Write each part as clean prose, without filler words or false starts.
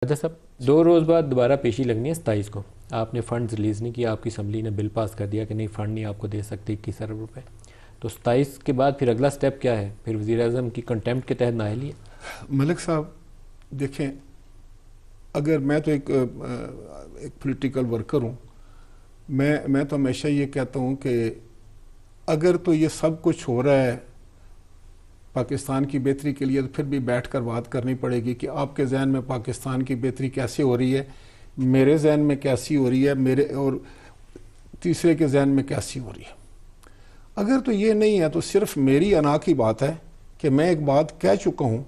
راجہ صاحب 2 روز بعد دوبارہ پیشی لگنی ہے 27 کو. آپ نے فنڈز ریلیز نہیں کیا، آپ کی اسمبلی نے بل پاس کر دیا کہ نہیں فنڈ نہیں آپ کو دے سکتے 21 ارب روپے. تو 27 کے بعد پھر اگلا سٹیپ کیا ہے؟ پھر وزیر اعظم کی کنٹیمپٹ کے تحت نااہلی ہے؟ ملک صاحب دیکھیں، اگر میں تو ایک پولیٹیکل ورکر ہوں، میں تو ہمیشہ یہ کہتا ہوں کہ اگر تو یہ سب کچھ ہو رہا ہے پاکستان کی بہتری کے لیے، تو پھر بھی بیٹھ کر بات کرنی پڑے گی کہ آپ کے ذہن میں پاکستان کی بہتری کیسے ہو رہی ہے، میرے ذہن میں کیسی ہو رہی ہے، میرے اور تیسرے کے ذہن میں کیسی ہو رہی ہے. اگر تو یہ نہیں ہے تو صرف میری انا کی بات ہے کہ میں ایک بات کہہ چکا ہوں،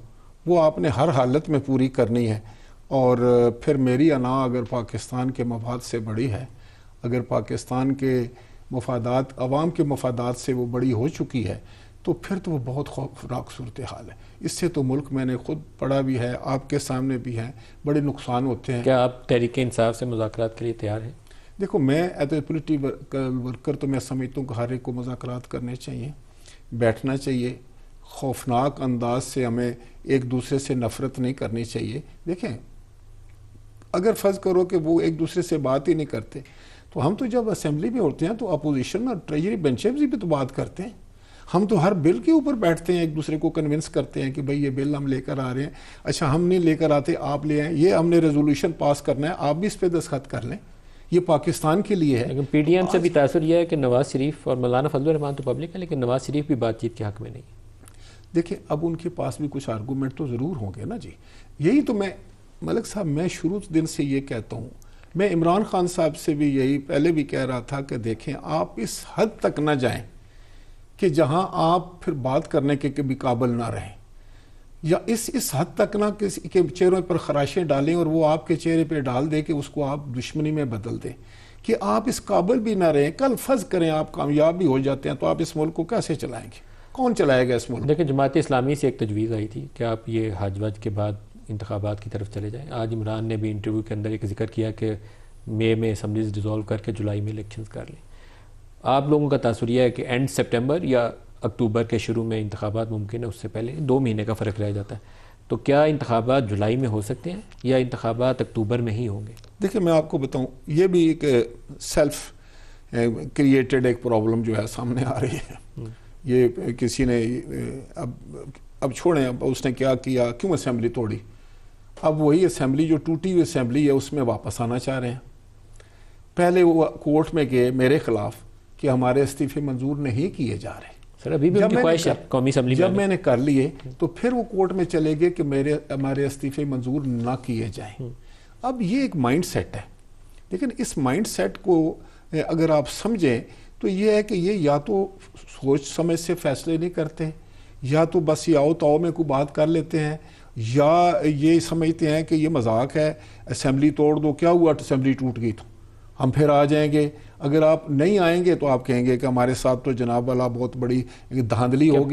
وہ آپ نے ہر حالت میں پوری کرنی ہے. اور پھر میری انا اگر پاکستان کے مفاد سے بڑی ہے، اگر پاکستان کے مفادات عوام کے مفادات سے وہ بڑی ہو چکی ہے، تو پھر تو وہ بہت خوفناک صورتحال ہے. اس سے تو ملک میں نے خود پڑھا بھی ہے، آپ کے سامنے بھی ہے، بڑے نقصان ہوتے ہیں. کیا آپ تحریک انصاف سے مذاکرات کے لیے تیار ہیں؟ دیکھو، میں ایز اے پولیٹیکل ورکر تو میں سمجھتا ہوں کہ ہر ایک کو مذاکرات کرنے چاہیے، بیٹھنا چاہیے. خوفناک انداز سے ہمیں ایک دوسرے سے نفرت نہیں کرنی چاہیے. دیکھیں، اگر فرض کرو کہ وہ ایک دوسرے سے بات ہی نہیں کرتے، تو ہم تو جب اسمبلی میں ہوتے ہیں تو اپوزیشن اور ٹریجری بینچز بھی تو بات کرتے ہیں. ہم تو ہر بل کے اوپر بیٹھتے ہیں، ایک دوسرے کو کنونس کرتے ہیں کہ بھئی یہ بل ہم لے کر آ رہے ہیں، اچھا ہم نہیں لے کر آتے آپ لے آئیں، یہ ہم نے ریزولوشن پاس کرنا ہے، آپ بھی اس پہ دستخط کر لیں، یہ پاکستان کے لیے ہے. لیکن پی ڈی ایم سے بھی تاثر یہ ہے کہ نواز شریف اور مولانا فضل الرحمان تو پبلک ہے، لیکن نواز شریف بھی بات چیت کے حق میں نہیں ہے. دیکھیں، اب ان کے پاس بھی کچھ آرگومنٹ تو ضرور ہوں گے نا جی. یہی تو میں ملک صاحب میں شروع دن سے یہ کہتا ہوں، میں عمران خان صاحب سے بھی یہی پہلے بھی کہہ رہا تھا کہ دیکھیں، آپ اس حد تک نہ جائیں کہ جہاں آپ پھر بات کرنے کے بھی قابل نہ رہیں، یا اس حد تک نہ کسی کے چہروں پر خراشیں ڈالیں اور وہ آپ کے چہرے پہ ڈال دے کہ اس کو آپ دشمنی میں بدل دیں، کہ آپ اس قابل بھی نہ رہیں. کل فرض کریں آپ کامیاب بھی ہو جاتے ہیں تو آپ اس ملک کو کیسے چلائیں گے؟ کون چلائے گا اس ملک؟ دیکھیں، جماعت اسلامی سے ایک تجویز آئی تھی کہ آپ یہ حج وج کے بعد انتخابات کی طرف چلے جائیں. آج عمران نے بھی انٹرویو کے اندر ایک ذکر کیا کہ مئی میں اسمبلیز ڈیزولو کر کے جولائی میں الیکشنز کر لیں. آپ لوگوں کا تاثر یہ ہے کہ اینڈ سپٹمبر یا اکتوبر کے شروع میں انتخابات ممکن ہے، اس سے پہلے 2 مہینے کا فرق رہ جاتا ہے. تو کیا انتخابات جولائی میں ہو سکتے ہیں یا انتخابات اکتوبر میں ہی ہوں گے؟ دیکھیں، میں آپ کو بتاؤں، یہ بھی ایک سیلف کریٹڈ ایک پرابلم جو ہے سامنے آ رہی ہے. یہ کسی نے اب چھوڑیں، اب اس نے کیا کیا، کیوں اسمبلی توڑی؟ اب وہی اسمبلی جو ٹوٹی ہوئی اسمبلی ہے اس میں واپس آنا چاہ رہے ہیں. پہلے وہ کورٹ میں گئے میرے خلاف کہ ہمارے استعفے منظور نہیں کیے جا رہے. سر ابھی بھی ان کی خواہش ہے قومی اسمبلی جب میں نے کر لیے تو پھر وہ کورٹ میں چلے گئے کہ ہمارے استعفے منظور نہ کیے جائیں. اب یہ ایک مائنڈ سیٹ ہے، لیکن اس مائنڈ سیٹ کو اگر آپ سمجھیں تو یہ ہے کہ یہ یا تو سوچ سمجھ سے فیصلے نہیں کرتے، یا تو بس یہ آؤ تاؤ میں کوئی بات کر لیتے ہیں، یا یہ سمجھتے ہیں کہ یہ مذاق ہے، اسمبلی توڑ دو، کیا ہوا اسمبلی ٹوٹ گئی تو ہم پھر آ جائیں گے. اگر آپ نہیں آئیں گے تو آپ کہیں گے کہ ہمارے ساتھ تو جناب والا بہت بڑی دھاندلی ہوگی.